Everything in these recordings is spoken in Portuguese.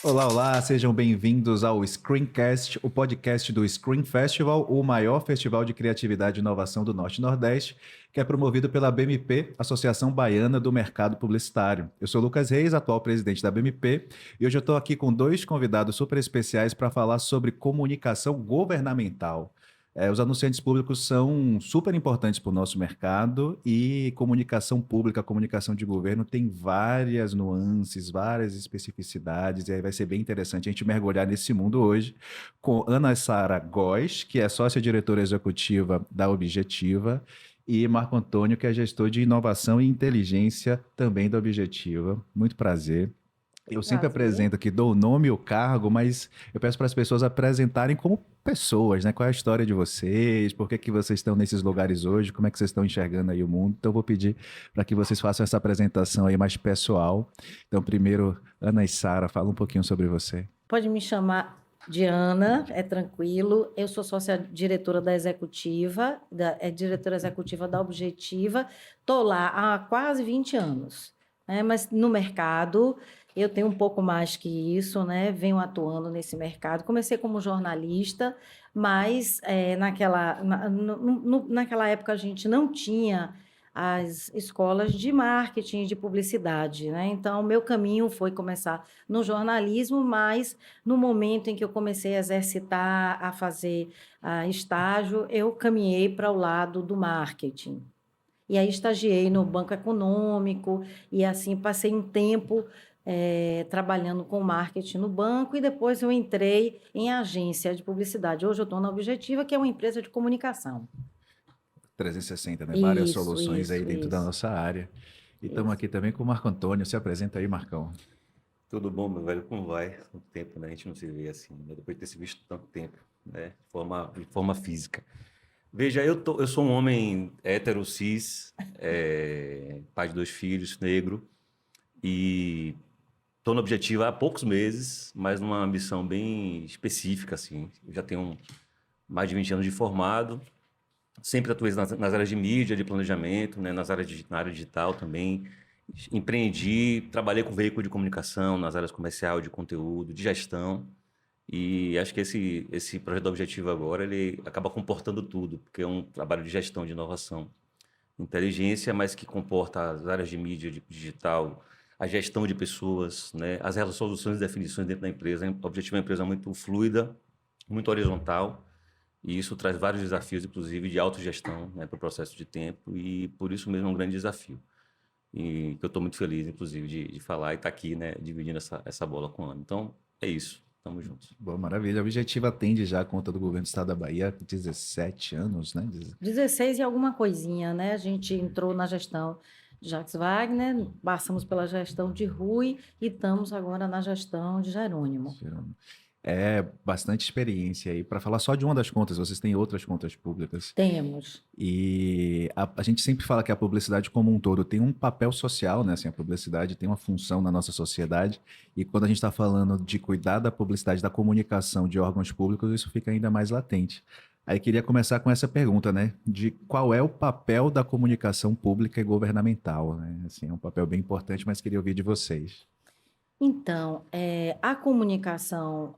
Olá, olá, sejam bem-vindos ao Screencast, o podcast do Screen Festival, o maior festival de criatividade e inovação do Norte e Nordeste, que é promovido pela BMP, Associação Baiana do Mercado Publicitário. Eu sou Lucas Reis, atual presidente da BMP, e hoje eu estou aqui com dois convidados super especiais para falar sobre comunicação governamental. Os anunciantes públicos são super importantes para o nosso mercado e comunicação pública, comunicação de governo tem várias nuances, várias especificidades, e aí vai ser bem interessante a gente mergulhar nesse mundo hoje com Ana Sara Góes, que é sócia-diretora executiva da Objetiva, e Marco Antônio, que é gestor de inovação e inteligência também da Objetiva. Muito prazer. Eu sempre Prazer. apresento aqui, dou o nome e o cargo, mas eu peço para as pessoas apresentarem como pessoas, né? Qual é a história de vocês, por que que vocês estão nesses lugares hoje, como é que vocês estão enxergando aí o mundo. Então, eu vou pedir para que vocês façam essa apresentação aí mais pessoal. Então, primeiro, Ana e Sara, fala um pouquinho sobre você. Pode me chamar de Ana, é tranquilo. Eu sou sócia-diretora da Executiva, diretora executiva da Objetiva. Estou lá há quase 20 anos, né? Mas no mercado eu tenho um pouco mais que isso, né? Venho atuando nesse mercado. Comecei como jornalista, mas naquela época a gente não tinha as escolas de marketing, de publicidade, né? Então, o meu caminho foi começar no jornalismo, mas no momento em que eu comecei a exercitar, a fazer estágio, eu caminhei para o lado do marketing. E aí estagiei no Banco Econômico e assim passei um tempo trabalhando com marketing no banco e depois eu entrei em agência de publicidade. Hoje eu estou na Objetiva, que é uma empresa de comunicação. 360, né? Várias Isso, soluções aí isso, dentro da isso, nossa área. E estamos isso. aqui também com o Marco Antônio. Se apresenta aí, Marcão. Tudo bom, meu velho? Como vai? Tanto tempo, né? A gente não se vê assim, né? Depois de ter se visto tanto tempo, né? De forma física. Veja, eu sou um homem hétero, cis, pai de 2 filhos, negro, e estou no Objetivo há poucos meses, mas numa ambição bem específica, assim. Eu já tenho mais de 20 anos de formado, sempre atuei nas áreas de mídia, de planejamento, né? Na área digital também. Empreendi, trabalhei com veículo de comunicação, nas áreas comercial, de conteúdo, de gestão. E acho que esse projeto Objetivo agora, ele acaba comportando tudo, porque é um trabalho de gestão, de inovação, inteligência, mas que comporta as áreas de mídia, de digital, a gestão de pessoas, né? As resoluções e definições dentro da empresa. O Objetivo é uma empresa muito fluida, muito horizontal, e isso traz vários desafios, inclusive de autogestão, né, para o processo de tempo, e por isso mesmo é um grande desafio. E que eu estou muito feliz, inclusive, de falar e estar aqui, né, dividindo essa bola com a Ana. Então, é isso. Tamo juntos. Boa, maravilha. A Objetiva atende já a conta do governo do estado da Bahia há 17 anos, né? 16 e alguma coisinha, né? A gente entrou na gestão de Jacques Wagner, passamos pela gestão de Rui e estamos agora na gestão de Jerônimo. É bastante experiência aí. Para falar só de uma das contas, vocês têm outras contas públicas. Temos. E a gente sempre fala que a publicidade como um todo tem um papel social, né? Assim, a publicidade tem uma função na nossa sociedade. E quando a gente está falando de cuidar da publicidade, da comunicação de órgãos públicos, isso fica ainda mais latente. Aí queria começar com essa pergunta, né? De qual é o papel da comunicação pública e governamental, né? Assim, é um papel bem importante, mas queria ouvir de vocês. Então, a comunicação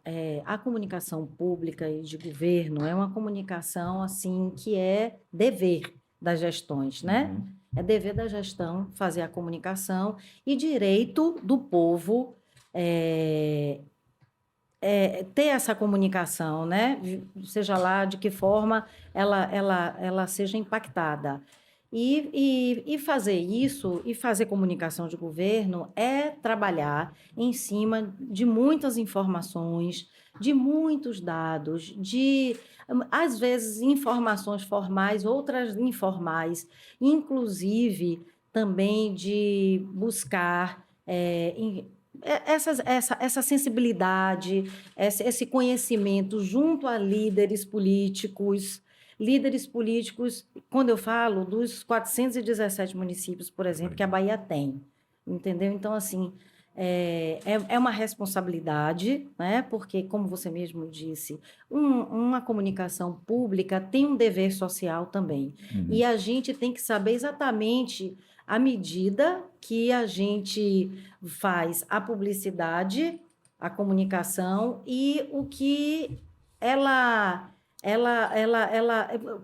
pública e de governo é uma comunicação assim que é dever das gestões, né? Uhum. É dever da gestão fazer a comunicação e direito do povo é, ter essa comunicação, né? Seja lá de que forma ela seja impactada. E fazer isso, e fazer comunicação de governo, é trabalhar em cima de muitas informações, de muitos dados, às vezes, informações formais, outras informais, inclusive também de buscar essa sensibilidade, esse conhecimento junto a líderes políticos, quando eu falo dos 417 municípios, por exemplo, que a Bahia tem, entendeu? Então, assim, é uma responsabilidade, né? Porque, como você mesmo disse, uma comunicação pública tem um dever social também. Uhum. E a gente tem que saber exatamente a medida que a gente faz a publicidade, a comunicação e o que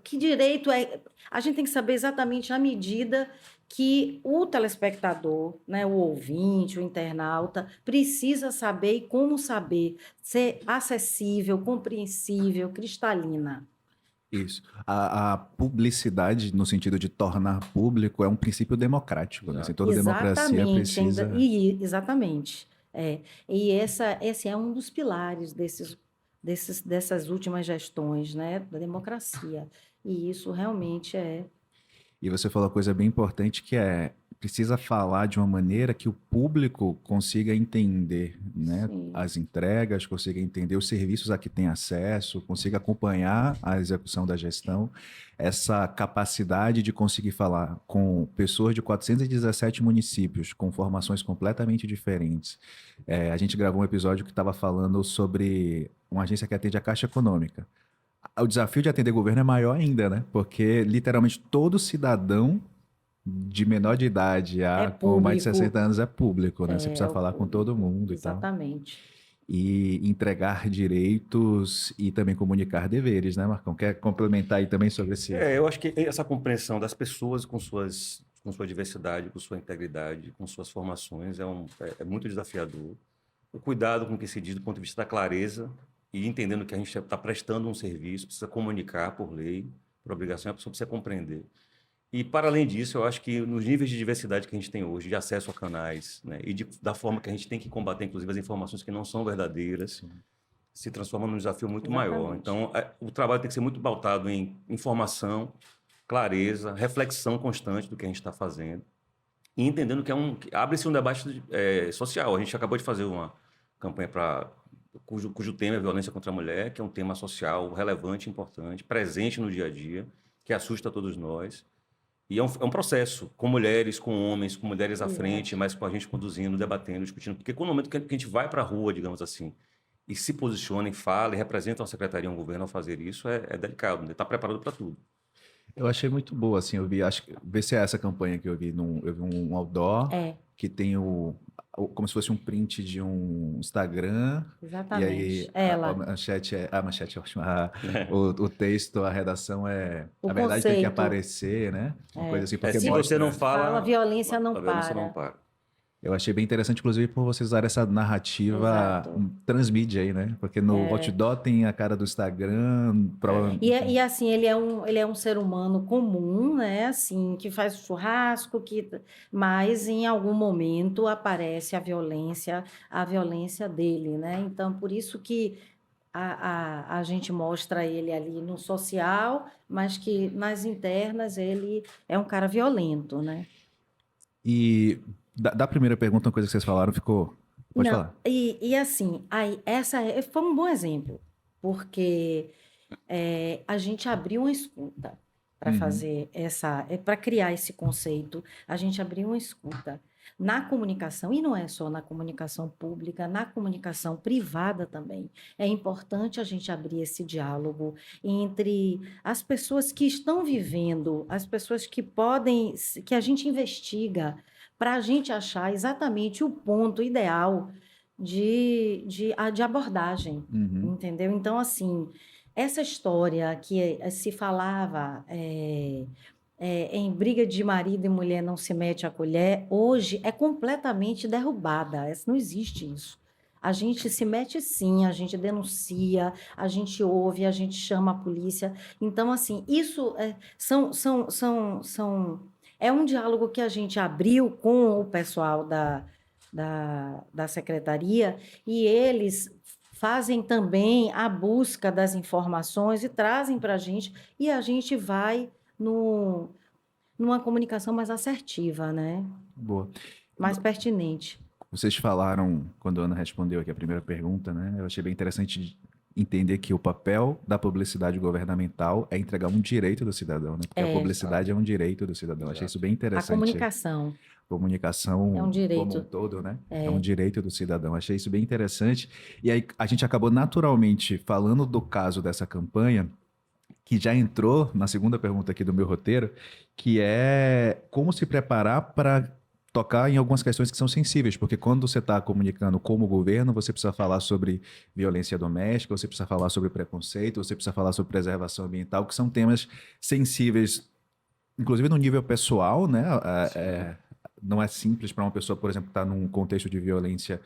que direito é. A gente tem que saber exatamente a medida que o telespectador, né, o ouvinte, o internauta, precisa saber e como saber ser acessível, compreensível, cristalina. Isso. A publicidade, no sentido de tornar público, é um princípio democrático, né? Assim, toda democracia Exatamente, precisa... exatamente. E esse é um dos pilares dessas últimas gestões, né, da democracia. E isso realmente é. E você falou uma coisa bem importante que é precisa falar de uma maneira que o público consiga entender, né, Sim. as entregas, consiga entender os serviços a que tem acesso, consiga acompanhar a execução da gestão, essa capacidade de conseguir falar com pessoas de 417 municípios, com formações completamente diferentes. A gente gravou um episódio que estava falando sobre uma agência que atende a Caixa Econômica. O desafio de atender governo é maior ainda, né? Porque literalmente todo cidadão de menor de idade com mais de 60 anos é público, né? Você precisa falar com todo mundo e tal. Exatamente. E entregar direitos e também comunicar deveres, né, Marcão? Quer complementar aí também sobre esse... Eu acho que essa compreensão das pessoas com sua diversidade, com sua integridade, com suas formações é muito desafiador. O cuidado com o que se diz do ponto de vista da clareza e entendendo que a gente está prestando um serviço, precisa comunicar por lei, por obrigação, a pessoa precisa compreender. E, para além disso, eu acho que nos níveis de diversidade que a gente tem hoje, de acesso a canais, né, e da forma que a gente tem que combater, inclusive, as informações que não são verdadeiras, se transforma num desafio muito maior. Então, o trabalho tem que ser muito pautado em informação, clareza, reflexão constante do que a gente está fazendo, e entendendo que abre-se um debate social. A gente acabou de fazer uma campanha cujo tema é violência contra a mulher, que é um tema social relevante, importante, presente no dia a dia, que assusta todos nós. E é um processo, com mulheres, com homens, com mulheres à frente, mas com a gente conduzindo, debatendo, discutindo. Porque quando no momento que a gente vai para a rua, digamos assim, e se posiciona, e fala, e representa uma secretaria, um governo ao fazer isso, é delicado, né? Está preparado para tudo. Eu achei muito boa, assim, vê se é essa campanha que eu vi um outdoor que tem como se fosse um print de um Instagram. Exatamente. E aí a manchete é ótima. O texto, a redação O a verdade conceito. Tem que aparecer, né? Uma coisa assim, porque Se mostra... você não fala, a violência não violência não para. Eu achei bem interessante, inclusive, por vocês usarem essa narrativa transmídia aí, né? Porque no outdoor tem a cara do Instagram. E assim, ele é um ser humano comum, né? Assim, que faz churrasco, mas em algum momento aparece a violência dele, né? Então, por isso que a gente mostra ele ali no social, mas que nas internas ele é um cara violento, né? E da primeira pergunta, uma coisa que vocês falaram ficou... Pode falar. E assim, essa foi um bom exemplo, porque a gente abriu uma escuta para fazer para criar esse conceito, a gente abriu uma escuta na comunicação, e não é só na comunicação pública, na comunicação privada também. É importante a gente abrir esse diálogo entre as pessoas que estão vivendo, as pessoas que a gente investiga, para a gente achar exatamente o ponto ideal de abordagem, entendeu? Então, assim, essa história que se falava em briga de marido e mulher não se mete a colher, hoje é completamente derrubada. Não existe isso. A gente se mete sim, a gente denuncia, a gente ouve, a gente chama a polícia. Então, assim, isso é um diálogo que a gente abriu com o pessoal da secretaria, e eles fazem também a busca das informações e trazem para a gente, e a gente vai numa comunicação mais assertiva, né? Boa. Mais pertinente. Vocês falaram, quando a Ana respondeu aqui a primeira pergunta, né? Eu achei bem interessante entender que o papel da publicidade governamental é entregar um direito do cidadão, né? Porque a publicidade é um direito do cidadão. Achei isso bem interessante. A comunicação. Comunicação é um direito. Como um todo, né? É um direito do cidadão. Achei isso bem interessante. E aí a gente acabou naturalmente falando do caso dessa campanha, que já entrou na segunda pergunta aqui do meu roteiro, que é como se preparar para tocar em algumas questões que são sensíveis, porque quando você está comunicando como governo, você precisa falar sobre violência doméstica, você precisa falar sobre preconceito, você precisa falar sobre preservação ambiental, que são temas sensíveis, inclusive no nível pessoal, né? Não é simples para uma pessoa, por exemplo, estar num contexto de violência,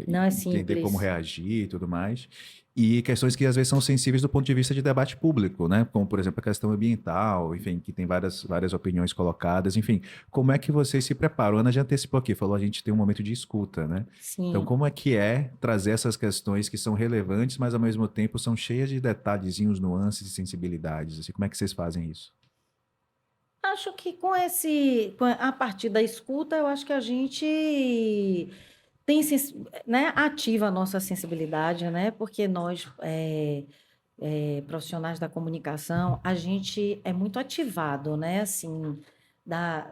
Não é entender como simples. reagir e tudo mais. E questões que às vezes são sensíveis do ponto de vista de debate público, né? Como, por exemplo, a questão ambiental, enfim, que tem várias opiniões colocadas. Enfim, como é que vocês se preparam? A Ana já antecipou aqui, falou a gente tem um momento de escuta, né? Então, Sim. como é que é trazer essas questões que são relevantes, mas ao mesmo tempo são cheias de detalhezinhos, nuances e sensibilidades? Assim, como é que vocês fazem isso? Acho que a partir da escuta, eu acho que a gente né, ativa a nossa sensibilidade, né? Porque nós, profissionais da comunicação, a gente é muito ativado, né? Assim, da,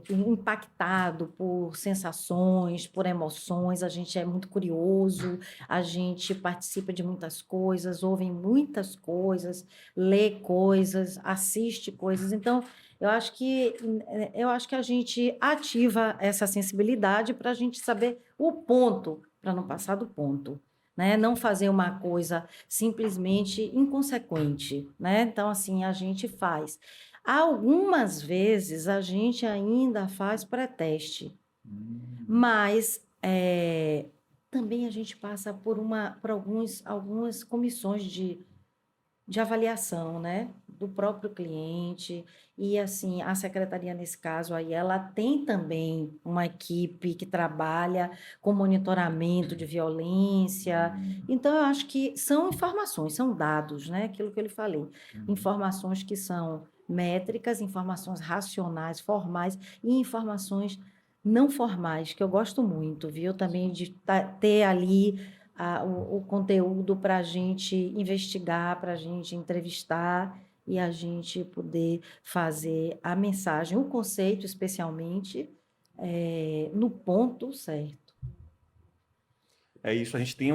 impactado por sensações, por emoções, a gente é muito curioso, a gente participa de muitas coisas, ouve muitas coisas, lê coisas, assiste coisas. Então, eu acho que a gente ativa essa sensibilidade para a gente saber o ponto, para não passar do ponto. Né? Não fazer uma coisa simplesmente inconsequente, né? Então, assim, a gente faz. Algumas vezes a gente ainda faz pré-teste, mas também a gente passa por algumas comissões de avaliação, né, do próprio cliente. E assim, a secretaria nesse caso aí, ela tem também uma equipe que trabalha com monitoramento de violência. Então, eu acho que são informações, são dados, né, aquilo que eu lhe falei, informações que são métricas, informações racionais, formais e informações não formais, que eu gosto muito, viu? Também de ter ali o conteúdo para a gente investigar, para a gente entrevistar e a gente poder fazer a mensagem, o conceito especialmente, no ponto certo. É isso, a gente tem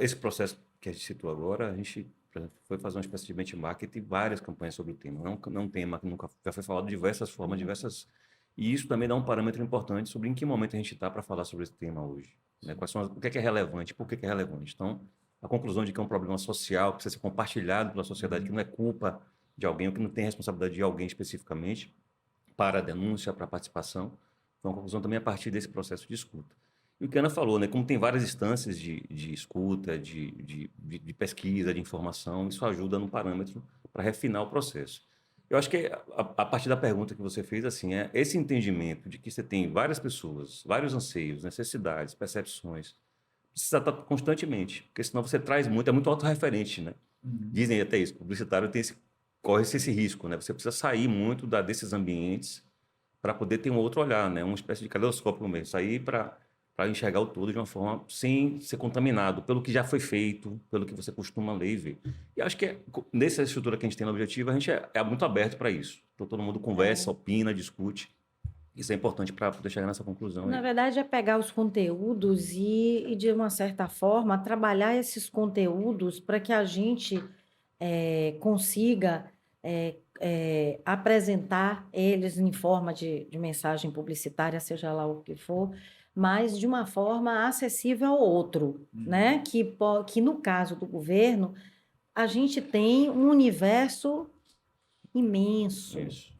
esse processo que a gente citou agora, a gente, por exemplo, foi fazer uma espécie de benchmark e tem várias campanhas sobre o tema. Não é um tema que nunca já foi falado de diversas formas, e isso também dá um parâmetro importante sobre em que momento a gente está para falar sobre esse tema hoje. Né? O que é relevante, por que é relevante. Então, a conclusão de que é um problema social, que precisa ser compartilhado pela sociedade, que não é culpa de alguém, ou que não tem responsabilidade de alguém especificamente, para a denúncia, para a participação, foi uma conclusão também a partir desse processo de escuta. E o que a Ana falou, né, como tem várias instâncias de escuta, de pesquisa, de informação, isso ajuda no parâmetro para refinar o processo. Eu acho que a partir da pergunta que você fez, assim, é esse entendimento de que você tem várias pessoas, vários anseios, necessidades, percepções, precisa estar constantemente, porque senão você traz muito, é muito autorreferente, né? Dizem até isso, publicitário corre esse risco, né? Você precisa sair muito desses ambientes para poder ter um outro olhar, né? Uma espécie de caleidoscópio mesmo, sair para enxergar o todo de uma forma sem ser contaminado pelo que já foi feito, pelo que você costuma ler e ver. E acho que nessa estrutura que a gente tem no Objetivo, a gente é muito aberto para isso. Então, todo mundo conversa, opina, discute. Isso é importante para poder chegar nessa conclusão Na aí. verdade, é pegar os conteúdos de uma certa forma, trabalhar esses conteúdos para que a gente consiga apresentar eles em forma de mensagem publicitária, seja lá o que for, mas de uma forma acessível ao outro, né? Que no caso do governo, a gente tem um universo imenso, Isso.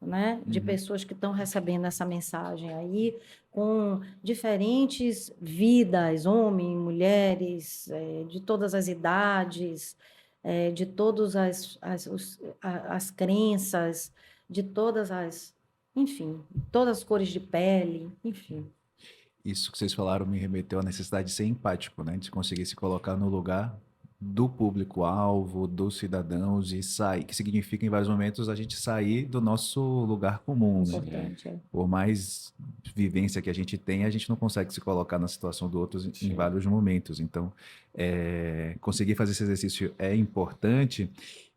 né, de pessoas que estão recebendo essa mensagem aí, com diferentes vidas, homens, mulheres, de todas as idades, de todas as crenças, de todas enfim, todas as cores de pele, enfim. Isso que vocês falaram me remeteu à necessidade de ser empático, né? De conseguir se colocar no lugar do público-alvo, dos cidadãos e sair, que significa em vários momentos a gente sair do nosso lugar comum, né? Importante. Por mais vivência que a gente não consegue se colocar na situação do outro em Sim. vários momentos. Então, conseguir fazer esse exercício é importante.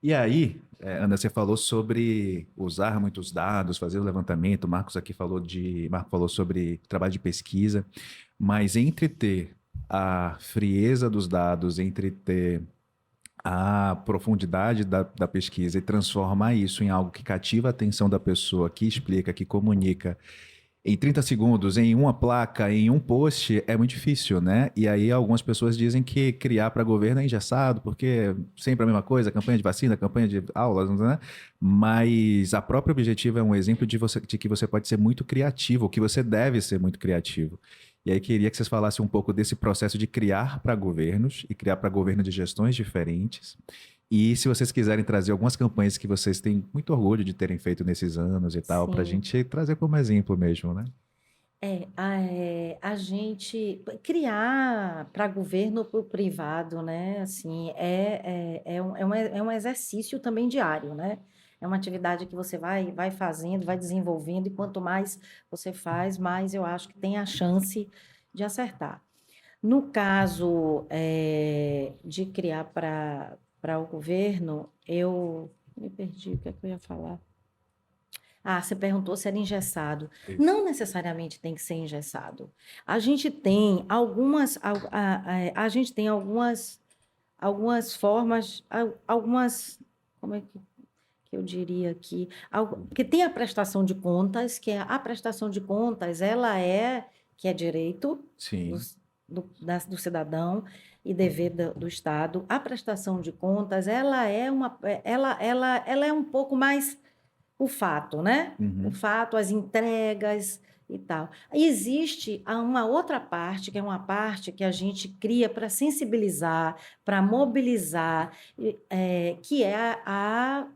E aí, Ana, você falou sobre usar muitos dados, fazer o levantamento. Marco falou sobre trabalho de pesquisa, mas entre ter a frieza dos dados, entre ter a profundidade da pesquisa e transformar isso em algo que cativa a atenção da pessoa, que explica, que comunica em 30 segundos, em uma placa, em um post, é muito difícil, né? E aí algumas pessoas dizem que criar para governo é engessado, porque é sempre a mesma coisa, campanha de vacina, campanha de aulas, né? Mas a própria Objetiva é um exemplo de que você pode ser muito criativo, que você deve ser muito criativo. E aí queria que vocês falassem um pouco desse processo de criar para governos e criar para governo de gestões diferentes. E se vocês quiserem trazer algumas campanhas que vocês têm muito orgulho de terem feito nesses anos e tal, para a Sim. gente trazer como exemplo mesmo, né? A gente criar para governo ou privado, né? Assim, é um exercício também diário, né? É uma atividade que você vai fazendo, vai desenvolvendo, e quanto mais você faz, mais eu acho que tem a chance de acertar. No caso, de criar para o governo, eu me perdi, o que é que eu ia falar? Ah, você perguntou se era engessado. Isso. Não necessariamente tem que ser engessado. A gente tem algumas, a gente tem algumas formas, algumas, como é que eu diria aqui? Porque tem a prestação de contas, que a prestação de contas, que é direito do, Sim. do cidadão e dever do Estado. A prestação de contas, ela é um pouco mais o fato, né? O Uhum. fato, as entregas e tal. Existe uma outra parte, que é uma parte que a gente cria para sensibilizar, para mobilizar, que é que é a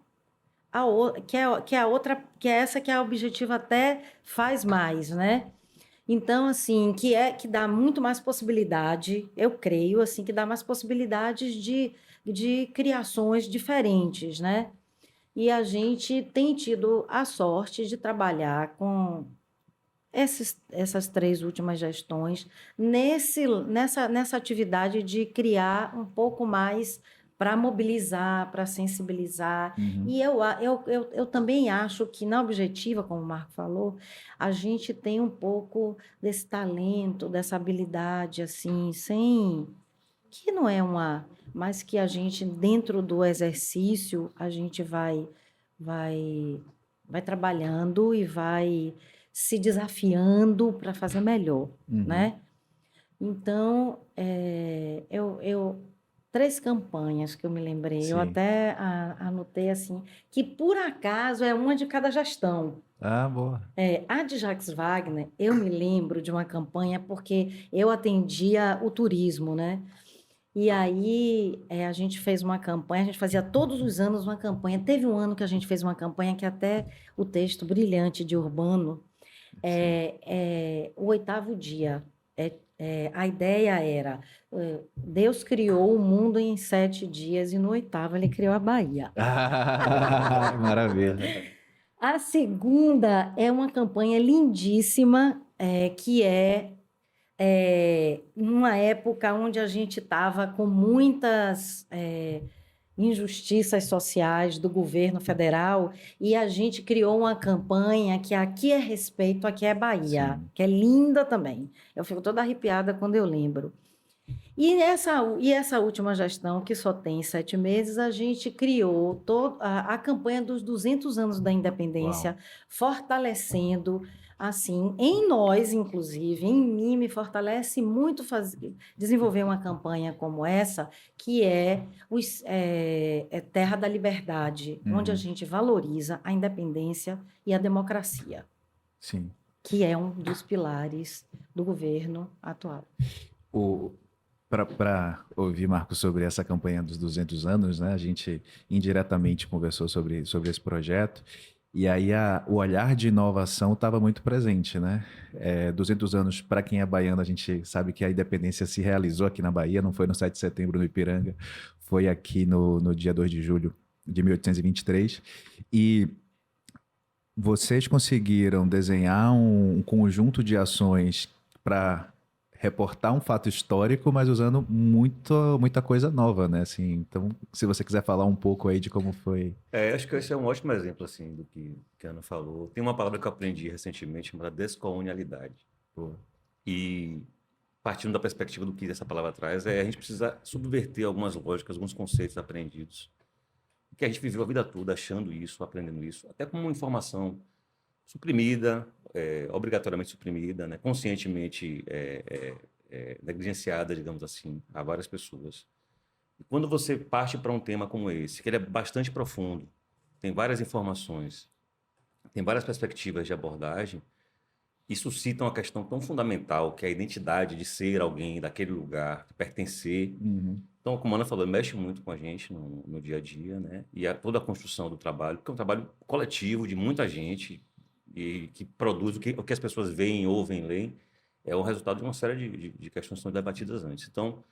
outra, que é essa que a Objetiva até faz mais, né? Então, assim, que dá muito mais possibilidade, eu creio, assim, que dá mais possibilidades de criações diferentes, né? E a gente tem tido a sorte de trabalhar com essas três últimas gestões nessa atividade de criar um pouco mais para mobilizar, para sensibilizar. Uhum. E eu também acho que na Objetiva, como o Marco falou, a gente tem um pouco desse talento, dessa habilidade, assim, sem que não é mas que a gente, dentro do exercício, a gente vai, vai trabalhando e vai se desafiando para fazer melhor, Uhum. né? Então, três campanhas que eu me lembrei, eu Sim. até anotei assim, que por acaso é uma de cada gestão. Ah, boa. A de Jacques Wagner, eu me lembro de uma campanha porque eu atendia o turismo, né? E aí a gente fez uma campanha, a gente fazia todos os anos uma campanha. Teve um ano que a gente fez uma campanha que até o texto brilhante de Urbano, Sim. o oitavo dia. A ideia era, Deus criou o mundo em 7 dias e no oitavo ele criou a Bahia. Ah, maravilha. A segunda é uma campanha lindíssima, que numa época onde a gente estava com muitas injustiças sociais do governo federal, e a gente criou uma campanha que aqui é respeito, aqui é Bahia, Sim. que é linda também. Eu fico toda arrepiada quando eu lembro. E essa última gestão, que só tem 7 meses, a gente criou a campanha dos 200 anos da Uau. independência, fortalecendo, assim, em nós, inclusive, em mim, me fortalece muito desenvolver uma campanha como essa, que é Terra da Liberdade, onde a Uhum. gente valoriza a independência e a democracia, Sim. que é um dos pilares do governo atual. O, para ouvir, Marco, sobre essa campanha dos 200 anos, né? A gente indiretamente conversou sobre esse projeto. E aí o olhar de inovação estava muito presente, né? 200 anos, para quem é baiano, a gente sabe que a independência se realizou aqui na Bahia, não foi no 7 de setembro no Ipiranga, foi aqui no dia 2 de julho de 1823. E vocês conseguiram desenhar um conjunto de ações para reportar um fato histórico, mas usando muita coisa nova, né? Assim, então, se você quiser falar um pouco aí de como foi. Acho que esse é um ótimo exemplo, assim, do que a Ana falou. Tem uma palavra que eu aprendi recentemente chamada descolonialidade. Pô. E partindo da perspectiva do que essa palavra traz, a gente precisa subverter algumas lógicas, alguns conceitos aprendidos, que a gente viveu a vida toda achando isso, aprendendo isso, até como uma informação suprimida, obrigatoriamente suprimida, né? Conscientemente negligenciada, digamos assim, a várias pessoas. E quando você parte para um tema como esse, que ele é bastante profundo, tem várias informações, tem várias perspectivas de abordagem, e suscitam uma questão tão fundamental, que é a identidade de ser alguém daquele lugar, de pertencer. Uhum. Então, como a Ana falou, mexe muito com a gente no dia a dia, né? E toda a construção do trabalho, porque é um trabalho coletivo de muita gente e que produz o que as pessoas veem, ouvem, leem, é o resultado de uma série de questões que são debatidas antes. Então,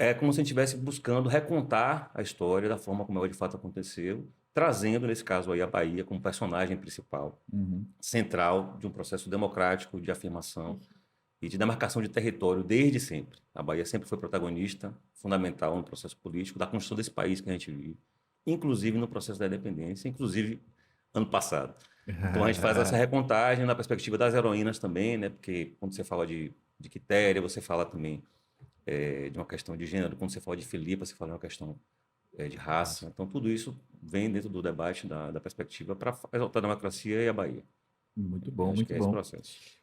é como se a gente estivesse buscando recontar a história da forma como ela de fato aconteceu, trazendo, nesse caso aí, a Bahia como personagem principal, Uhum. central de um processo democrático de afirmação e de demarcação de território desde sempre. A Bahia sempre foi protagonista, fundamental no processo político da construção desse país que a gente vive, inclusive no processo da independência, inclusive ano passado. Então a gente faz essa recontagem na perspectiva das heroínas também, né? Porque quando você fala de Quitéria, você fala também de uma questão de gênero, quando você fala de Filipa, você fala de uma questão de raça. Então tudo isso vem dentro do debate da perspectiva para exaltar a democracia e a Bahia. Muito Eu bom, acho muito que é esse bom. processo.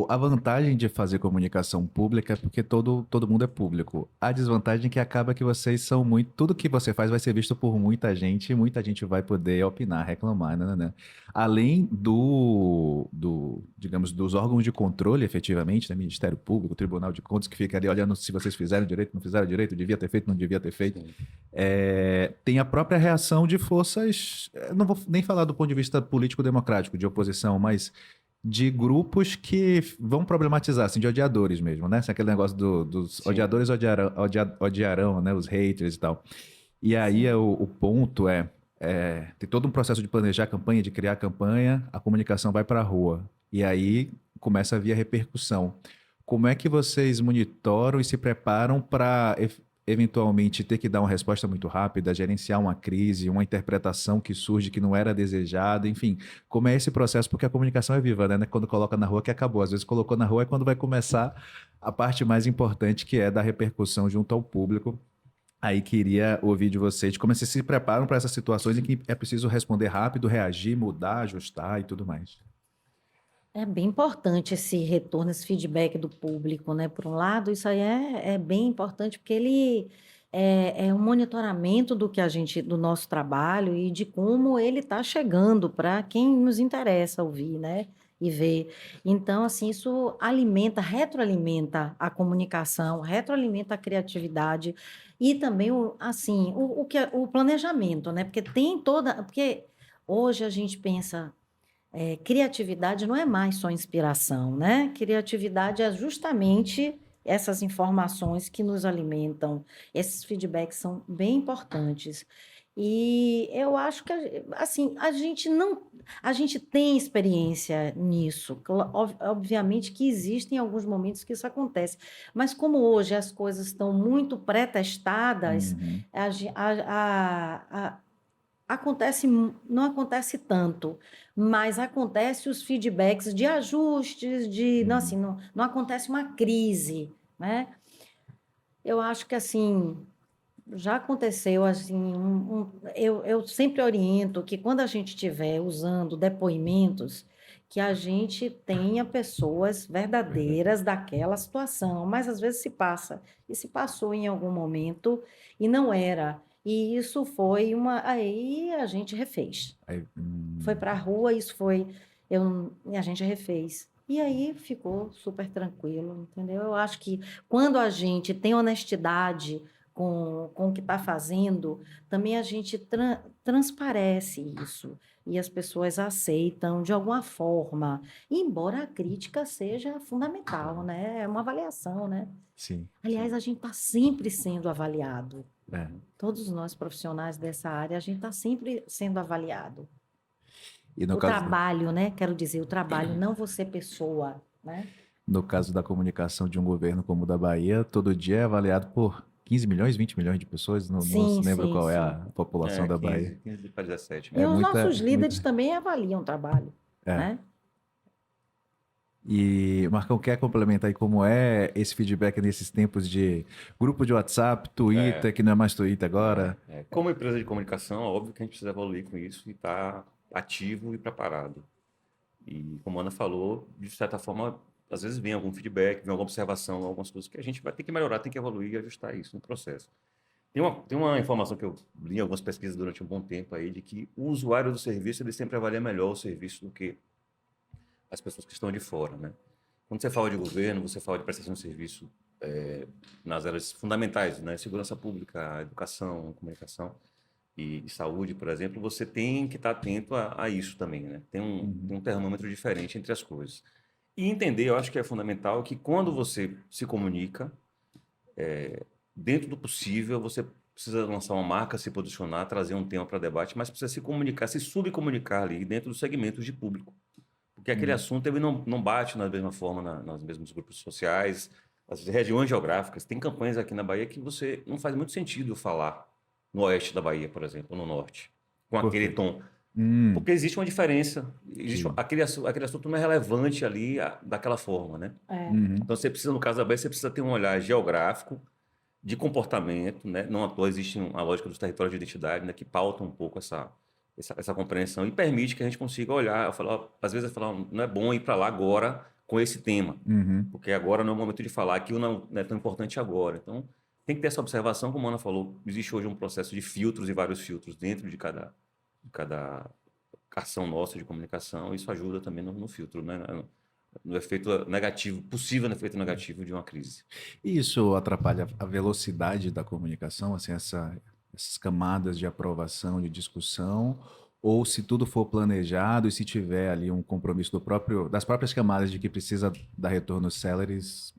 A vantagem de fazer comunicação pública é porque todo mundo é público. A desvantagem é que acaba que vocês são muito. Tudo que você faz vai ser visto por muita gente e muita gente vai poder opinar, reclamar, né? Além digamos, dos órgãos de controle, efetivamente, né? Ministério Público, Tribunal de Contas, que fica ali olhando se vocês fizeram direito, não fizeram direito, devia ter feito, não devia ter feito. Sim. Tem a própria reação de forças. Não vou nem falar do ponto de vista político-democrático, de oposição, mas de grupos que vão problematizar, assim, de odiadores mesmo, né? Assim, aquele negócio dos Sim. odiadores odiarão, né? Os haters e tal. E aí Sim. o ponto tem todo um processo de planejar a campanha, de criar a campanha, a comunicação vai para a rua. E aí começa a vir a repercussão. Como é que vocês monitoram e se preparam para eventualmente ter que dar uma resposta muito rápida, gerenciar uma crise, uma interpretação que surge que não era desejada, enfim, como é esse processo? Porque a comunicação é viva, né? Quando coloca na rua que acabou. Às vezes colocou na rua é quando vai começar a parte mais importante, que é da repercussão junto ao público. Aí queria ouvir de vocês como vocês se preparam para essas situações em que é preciso responder rápido, reagir, mudar, ajustar e tudo mais. É bem importante esse retorno, esse feedback do público, né? Por um lado, isso aí é bem importante, porque ele é um monitoramento do nosso trabalho e de como ele está chegando para quem nos interessa ouvir, né? E ver. Então, assim, isso retroalimenta a comunicação, retroalimenta a criatividade e também o planejamento, né? Porque hoje a gente pensa. Criatividade não é mais só inspiração, né? Criatividade é justamente essas informações que nos alimentam. Esses feedbacks são bem importantes. E eu acho que, assim, a gente tem experiência nisso. Obviamente que existem alguns momentos que isso acontece, mas como hoje as coisas estão muito pré-testadas, Uhum. não acontece tanto, mas acontece os feedbacks de ajustes, não, assim, não acontece uma crise, né? Eu acho que, assim, já aconteceu, assim, eu sempre oriento que quando a gente estiver usando depoimentos, que a gente tenha pessoas verdadeiras daquela situação, mas às vezes se passou em algum momento e não era. E isso foi aí a gente refez. Aí, Foi para a rua, a gente refez. E aí ficou super tranquilo, entendeu? Eu acho que quando a gente tem honestidade com o que está fazendo, também a gente transparece isso. E as pessoas aceitam de alguma forma. Embora a crítica seja fundamental, né? É uma avaliação, né? sim. Aliás, a gente está sempre sendo avaliado. É. Todos nós profissionais dessa área, a gente está sempre sendo avaliado. E no O caso, trabalho, né? Quero dizer, o trabalho, não você pessoa, né? no caso da comunicação de um governo como o da Bahia, todo dia é avaliado por 15 milhões, 20 milhões de pessoas, não Sim, se lembro sim, qual é a sim. população da Bahia. 15 para 17. E É os muita, nossos líderes muita. também avaliam o trabalho, É. né? E Marcão, quer complementar aí como é esse feedback nesses tempos de grupo de WhatsApp, É, Twitter, que não é mais Twitter agora? Como empresa de comunicação, é óbvio que a gente precisa evoluir com isso e estar ativo e preparado. E como a Ana falou, de certa forma, às vezes vem algum feedback, vem alguma observação, algumas coisas que a gente vai ter que melhorar, tem que evoluir e ajustar isso no processo. Tem uma informação que eu li em algumas pesquisas durante um bom tempo aí, de que o usuário do serviço ele sempre avalia melhor o serviço do que as pessoas que estão de fora, né? Quando você fala de governo, você fala de prestação de serviço nas áreas fundamentais, né? Segurança pública, educação, comunicação e saúde, por exemplo, você tem que estar atento a isso também, né? Uhum. Tem um termômetro diferente entre as coisas. E entender, eu acho que é fundamental que quando você se comunica, dentro do possível, você precisa lançar uma marca, se posicionar, trazer um tema para debate, mas precisa se comunicar, se subcomunicar ali dentro dos segmentos de público. Porque aquele Uhum. assunto ele não bate da mesma forma nos mesmos grupos sociais, as regiões geográficas. Tem campanhas aqui na Bahia que você não faz muito sentido falar no oeste da Bahia, por exemplo, ou no norte, com Por aquele quê? tom. Hum, Porque existe uma diferença, que... aquele assunto não é relevante ali daquela forma, né? É, Uhum. Então você precisa, no caso da Bahia, você precisa ter um olhar geográfico, de comportamento, né? Não à toa existe a lógica dos territórios de identidade, né? Que pauta um pouco essa compreensão e permite que a gente consiga olhar. Eu falo, ó, às vezes eu falo, não é bom ir para lá agora com esse tema, Uhum. porque agora não é o momento de falar, aquilo não é tão importante agora. Então, tem que ter essa observação, como a Ana falou, existe hoje um processo de filtros e vários filtros dentro de cada ação nossa de comunicação, isso ajuda também no filtro, né? No efeito negativo, possível efeito negativo de uma crise. E isso atrapalha a velocidade da comunicação, assim, essas camadas de aprovação, de discussão, ou se tudo for planejado e se tiver ali um compromisso das próprias camadas de que precisa dar retorno céleres,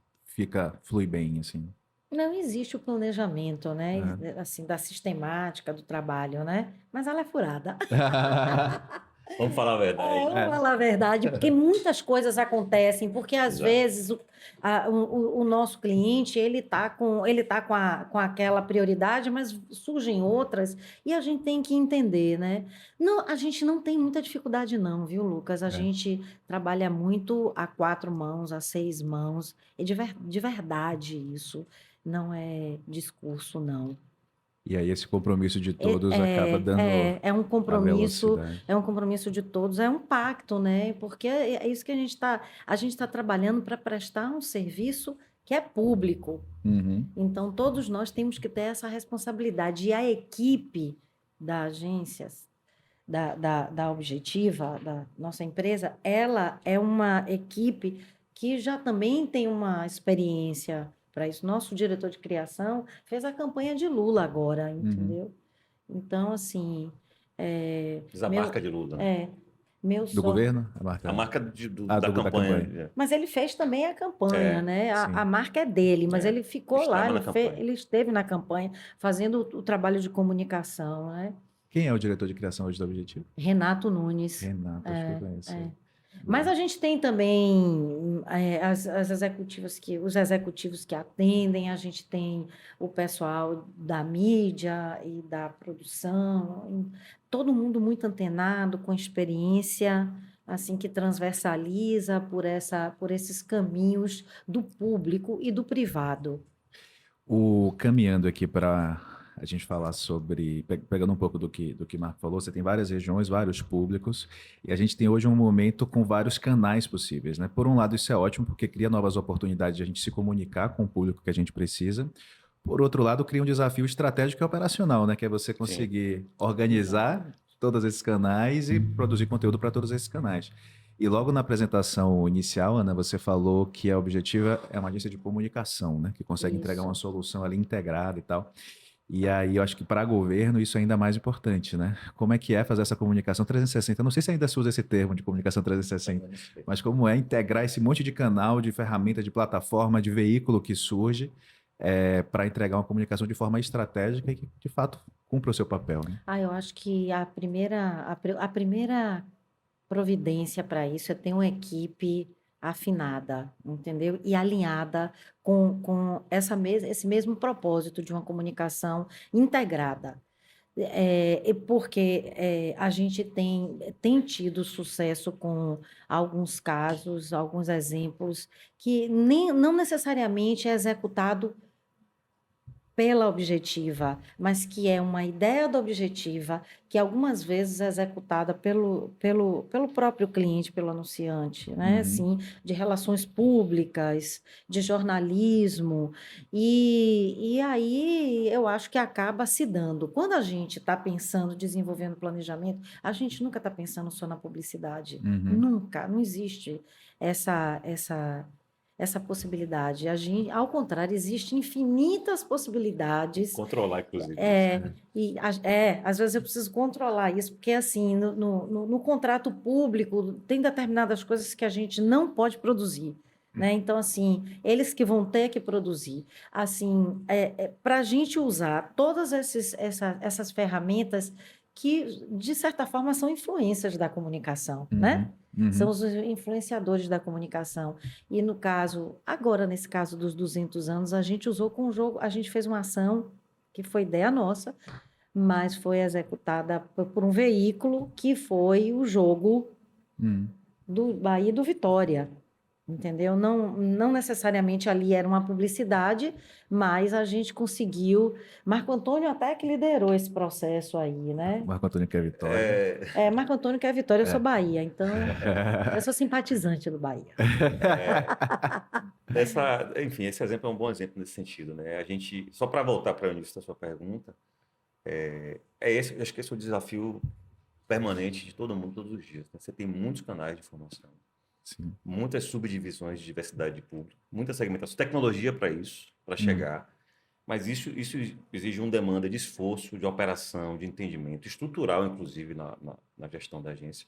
flui bem, assim. não existe o planejamento, né? Né? Assim, da sistemática do trabalho, né? Mas ela é furada. Vamos falar a É, verdade. vamos É. falar a verdade, porque muitas coisas acontecem, porque às Exato. vezes o nosso cliente ele tá com aquela prioridade, mas surgem outras e a gente tem que entender, né? Não, a gente não tem muita dificuldade, não, viu, Lucas? A É. gente trabalha muito a 4 mãos, a 6 mãos, e de verdade isso, não é discurso, não. E aí esse compromisso de É, todos acaba é, dando é um a compromisso, velocidade. é um compromisso de todos, é um pacto, né? Porque é isso que a gente está trabalhando para prestar um serviço que é público. Uhum. Então, todos nós temos que ter essa responsabilidade. E a equipe da agência, da Objetiva, da nossa empresa, ela é uma equipe que já também tem uma experiência para isso. Nosso diretor de criação fez a campanha de Lula agora, Uhum. entendeu? Então, assim, é, Diz a marca meu, de Lula, né? é, meu Do sonho. governo? A A marca. marca Ah, da da campanha. campanha. Mas ele fez também a campanha, É, né? A Sim. marca é dele, mas é. ele ficou lá, Estava na campanha. ele esteve na campanha fazendo o trabalho de comunicação, né? Quem é o diretor de criação hoje do Objetivo? Renato Nunes. Renato, acho que eu conheço É. ele. Mas Boa. a gente tem também as executivas os executivos que atendem, a gente tem o pessoal da mídia e da produção, todo mundo muito antenado, com experiência, assim, que transversaliza por esses caminhos do público e do privado. Caminhando aqui para a gente falar sobre, pegando um pouco do que Marco falou, você tem várias regiões, vários públicos, e a gente tem hoje um momento com vários canais possíveis, né? Por um lado, isso é ótimo, porque cria novas oportunidades de a gente se comunicar com o público que a gente precisa. Por outro lado, cria um desafio estratégico e operacional, né? Que é você Sim, conseguir organizar todos esses canais e produzir conteúdo para todos esses canais. E logo na apresentação inicial, Ana, você falou que a Objetiva é uma agência de comunicação, né? Que consegue entregar uma Isso. solução ali integrada e tal. E aí eu acho que para governo isso é ainda mais importante, né? Como é que é fazer essa comunicação 360? Eu não sei se ainda se usa esse termo de comunicação 360, mas como é integrar esse monte de canal, de ferramenta, de plataforma, de veículo que surge para entregar uma comunicação de forma estratégica e que, de fato, cumpra o seu papel, né? Eu acho que a primeira providência para isso é ter uma equipe afinada, entendeu? E alinhada com esse mesmo propósito de uma comunicação integrada. Porque a gente tem tido sucesso com alguns casos, alguns exemplos, que não necessariamente é executado pela objetiva, mas que é uma ideia da objetiva que algumas vezes é executada pelo próprio cliente, pelo anunciante, né? Assim, de relações públicas, de jornalismo, e aí eu acho que acaba se dando. Quando a gente está pensando, desenvolvendo planejamento, a gente nunca está pensando só na publicidade, Uhum. nunca, não existe essa possibilidade. Ao contrário, existem infinitas possibilidades. Controlar, inclusive, isso. Às vezes eu preciso controlar isso, porque assim, no contrato público tem determinadas coisas que a gente não pode produzir. Né? Então, assim, eles que vão ter que produzir. Assim, para a gente usar todas essas ferramentas que, de certa forma, são influências da comunicação, né? São os influenciadores da comunicação. E no caso, agora nesse caso dos 200 anos, a gente usou com o jogo, a gente fez uma ação que foi ideia nossa, mas foi executada por um veículo que foi o jogo do Bahia e do Vitória. Entendeu? Não necessariamente ali era uma publicidade, mas a gente conseguiu. Marco Antônio até que liderou esse processo aí, né? Marco Antônio quer vitória. Marco Antônio quer Vitória, eu sou Bahia, então eu sou simpatizante do Bahia. Enfim, esse exemplo é um bom exemplo nesse sentido, né? A gente, só para voltar para o início da sua pergunta, acho que esse é o desafio permanente de todo mundo todos os dias, né? Você tem muitos canais de informação, Sim. muitas subdivisões de diversidade de público, muita segmentação, tecnologia para isso, para chegar, mas isso exige uma demanda de esforço, de operação, de entendimento, estrutural, inclusive, na gestão da agência.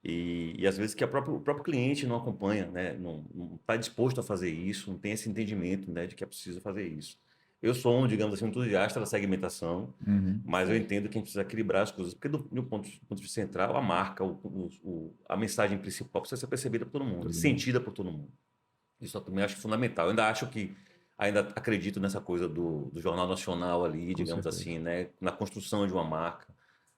E às vezes que o próprio cliente não acompanha, né? Não está disposto a fazer isso, não tem esse entendimento, né, de que é preciso fazer isso. Eu sou digamos assim, um entusiasta da segmentação, mas eu entendo que a gente precisa equilibrar as coisas, porque do ponto de vista central, a marca, a mensagem principal precisa ser percebida por todo mundo, sentida por todo mundo. Isso eu também acho fundamental. Eu ainda acredito nessa coisa do Jornal Nacional ali, digamos assim, né, na construção de uma marca.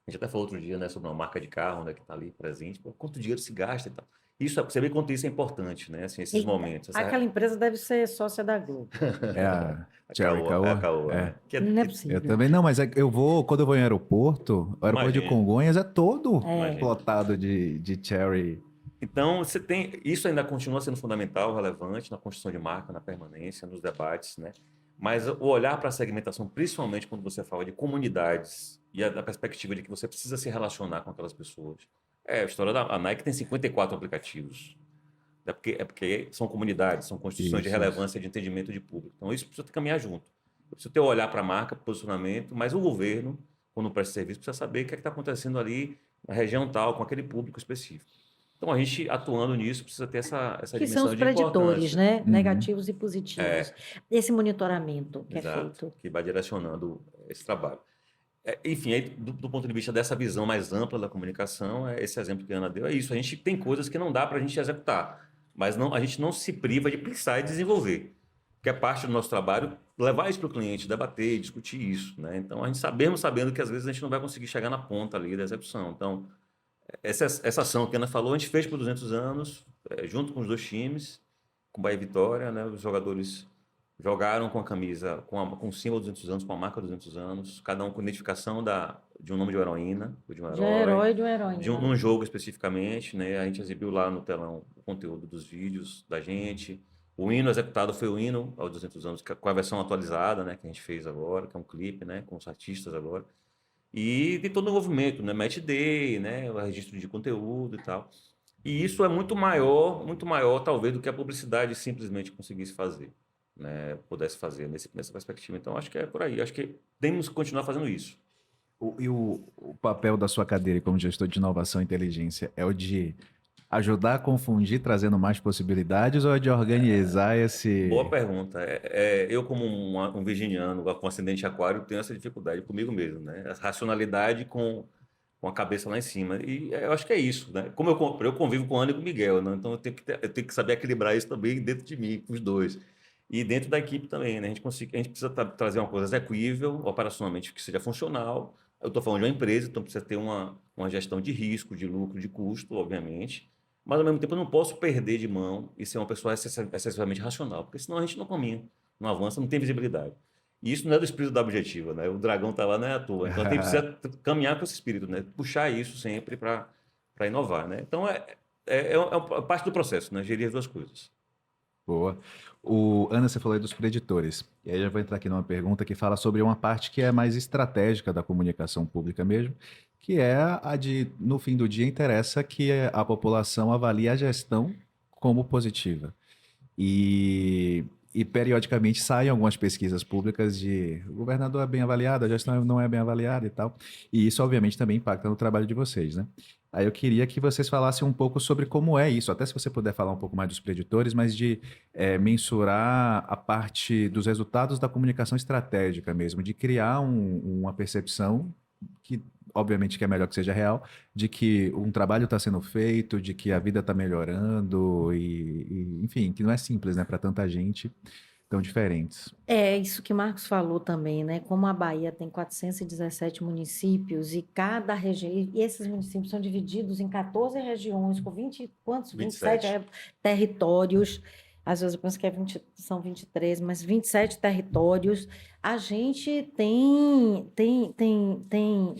A gente até falou outro dia, né, sobre uma marca de carro, né, que está ali presente. Pô, quanto dinheiro se gasta e tal. Você vê quanto isso é importante, né? Assim, esses momentos. Aquela empresa deve ser sócia da Globo. É a Cherry Caoa. Né? Não é possível. Eu também não, mas quando eu vou em aeroporto, o aeroporto de Congonhas é todo lotado de Cherry. Então, isso ainda continua sendo fundamental, relevante na construção de marca, na permanência, nos debates, né? Mas o olhar para a segmentação, principalmente quando você fala de comunidades e da perspectiva de que você precisa se relacionar com aquelas pessoas. A história a Nike tem 54 aplicativos. Porque são comunidades, são construções de relevância, de entendimento de público. Então, isso precisa caminhar junto. Eu preciso ter o olhar para a marca, posicionamento, mas o governo, quando presta serviço, precisa saber o que é que está acontecendo ali na região tal, com aquele público específico. Então, a gente, atuando nisso, precisa ter essa dimensão de importância. Que são os preditores, né? Negativos e positivos. Esse monitoramento que é feito. Que vai direcionando esse trabalho. Enfim, aí, do ponto de vista dessa visão mais ampla da comunicação, esse exemplo que a Ana deu é isso. A gente tem coisas que não dá para a gente executar, mas a gente não se priva de pensar e desenvolver, que é parte do nosso trabalho, levar isso para o cliente, debater, discutir isso, né? Então, a gente sabendo que às vezes a gente não vai conseguir chegar na ponta ali da execução. Então, essa ação que a Ana falou, a gente fez por 200 anos, junto com os dois times, com Bahia e Vitória, né? Os jogadores jogaram com a camisa, com o símbolo 200 anos, com a marca 200 anos, cada um com identificação de um nome de uma heroína, de um herói. De um herói, de uma heroína. Num jogo especificamente, né? A gente exibiu lá no telão o conteúdo dos vídeos da gente. O hino executado foi o hino aos 200 anos, com a versão atualizada, né? Que a gente fez agora, que é um clipe, né? Com os artistas agora. E de todo o envolvimento, né? Match Day, né? O registro de conteúdo e tal. E isso é muito maior talvez do que a publicidade simplesmente conseguisse fazer. Né, pudesse fazer nessa perspectiva. Então, acho que é por aí. Acho que temos que continuar fazendo isso. O papel da sua cadeira como gestor de inovação e inteligência é o de ajudar a confundir, trazendo mais possibilidades, ou é de organizar esse... Boa pergunta. Eu, como um virginiano com ascendente aquário, tenho essa dificuldade comigo mesmo. Né? A racionalidade com a cabeça lá em cima. E eu acho que é isso. Né? Como eu convivo com o Ana e com o Miguel, né? Então eu tenho que saber equilibrar isso também dentro de mim, com os dois. E dentro da equipe também, né? A gente precisa trazer uma coisa execuível, operacionalmente, que seja funcional. Eu estou falando de uma empresa, então precisa ter uma gestão de risco, de lucro, de custo, obviamente. Mas, ao mesmo tempo, eu não posso perder de mão e ser uma pessoa excessivamente racional, porque senão a gente não caminha, não avança, não tem visibilidade. E isso não é do espírito da objetiva, né? O dragão está lá, não é à toa. Então, a gente precisa caminhar com esse espírito, né? Puxar isso sempre para inovar, né? Então, é parte do processo, né? Gerir as duas coisas. Boa. Ana, você falou aí dos preditores. E aí eu vou entrar aqui numa pergunta que fala sobre uma parte que é mais estratégica da comunicação pública mesmo, que é a de, no fim do dia, interessa que a população avalie a gestão como positiva. E periodicamente saem algumas pesquisas públicas de o governador é bem avaliado, a gestão não é bem avaliada e tal. E isso, obviamente, também impacta no trabalho de vocês, né? Aí eu queria que vocês falassem um pouco sobre como é isso, até se você puder falar um pouco mais dos preditores, mas de mensurar a parte dos resultados da comunicação estratégica mesmo, de criar uma percepção que, obviamente, que é melhor que seja real, de que um trabalho está sendo feito, de que a vida está melhorando enfim, que não é simples, né, para tanta gente tão diferentes. É isso que Marcos falou também, né? Como a Bahia tem 417 municípios e cada região, e esses municípios são divididos em 14 regiões, com 20, quantos? 27 27. territórios. Às vezes eu penso que são 23, mas 27 territórios. A gente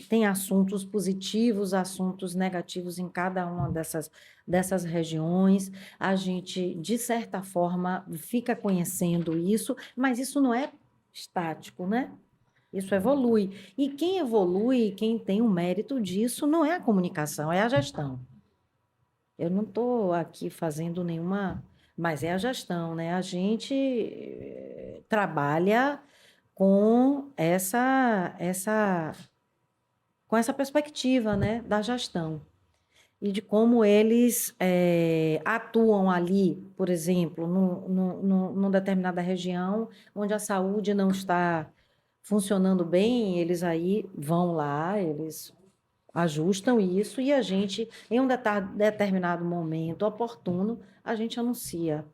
tem assuntos positivos, assuntos negativos em cada uma dessas regiões. A gente, de certa forma, fica conhecendo isso, mas isso não é estático, né? Isso evolui. E quem evolui, quem tem o mérito disso, não é a comunicação, é a gestão. Eu não estou aqui fazendo nenhuma, mas é a gestão, né? A gente trabalha com com essa perspectiva, né, da gestão e de como eles atuam ali, por exemplo, numa determinada região onde a saúde não está funcionando bem, eles aí vão lá, eles ajustam isso e a gente, em um determinado momento oportuno, a gente anuncia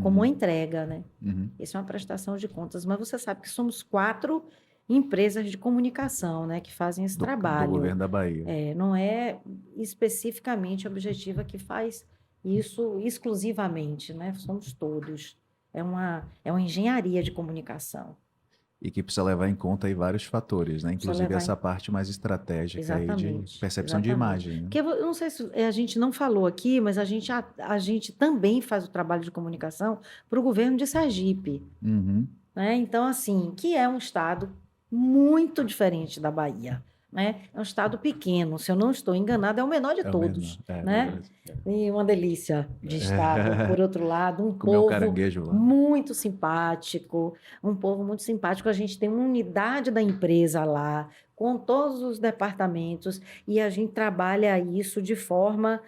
como uma entrega, né? Uhum. Isso é uma prestação de contas, mas você sabe que somos 4 empresas de comunicação, né, que fazem esse Do trabalho. governo da Bahia. Não é especificamente a Objetiva que faz isso exclusivamente, né? Somos todos. É uma engenharia de comunicação. E que precisa levar em conta aí vários fatores, né? Precisa Inclusive levar essa parte mais estratégica aí de Exatamente. percepção de Exatamente. imagem, né? Porque eu não sei se a gente não falou aqui, mas a gente também faz o trabalho de comunicação para o governo de Sergipe, Uhum. né? Então, assim, que é um estado muito diferente da Bahia, né? É um estado pequeno, se eu não estou enganada, é o menor de É o todos, menor, né? do Brasil. E uma delícia de estado. Por outro lado, um Comer um povo caranguejo lá. muito simpático, um povo muito simpático. A gente tem uma unidade da empresa lá, com todos os departamentos, e a gente trabalha isso de forma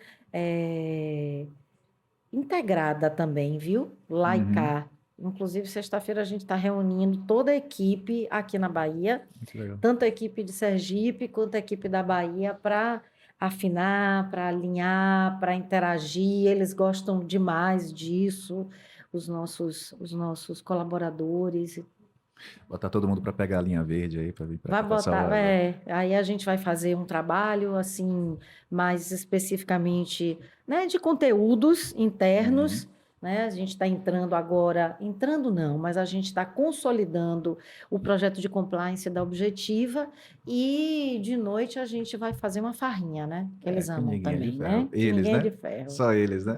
integrada também, viu? Lá e Uhum. cá. Inclusive, sexta-feira a gente está reunindo toda a equipe aqui na Bahia, Muito legal. tanto a equipe de Sergipe quanto a equipe da Bahia, para afinar, para alinhar, para interagir. Eles gostam demais disso, os nossos colaboradores. Botar todo mundo para pegar a linha verde aí, para vir para Vai cá, para botar, Salvador. aí a gente vai fazer um trabalho assim, mais especificamente, né, de conteúdos internos, né? A gente está entrando não, mas a gente está consolidando o projeto de compliance da Objetiva e de noite a gente vai fazer uma farrinha, né? Que eles Que amam ninguém é de também, ferro. né? Que Eles, ninguém é né? de ferro. Só eles, né?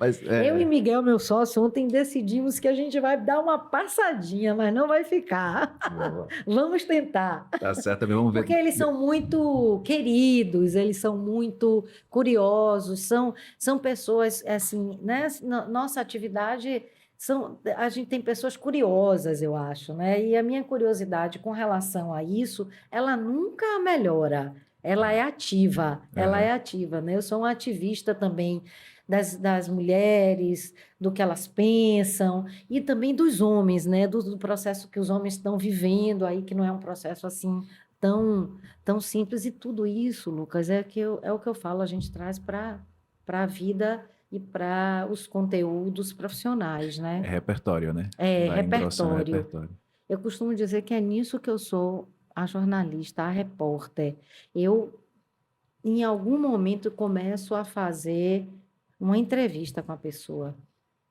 Mas, Eu e Miguel, meu sócio, ontem decidimos que a gente vai dar uma passadinha, mas não vai ficar. Vamos tentar. Tá certo, também vamos ver. Porque eles são muito queridos, eles são muito curiosos, são pessoas, assim, né? Nossa atividade, a gente tem pessoas curiosas, eu acho, né? E a minha curiosidade com relação a isso, ela nunca melhora, ela é ativa, né? Eu sou uma ativista também das mulheres, do que elas pensam, e também dos homens, né? Do processo que os homens estão vivendo aí, que não é um processo assim tão simples. E tudo isso, Lucas, é o que eu falo, a gente traz para a vida e para os conteúdos profissionais, É né? repertório, né? É, Vai engrossando o repertório. repertório. Eu costumo dizer que é nisso que eu sou a jornalista, a repórter. Eu, em algum momento, começo a fazer uma entrevista com a pessoa.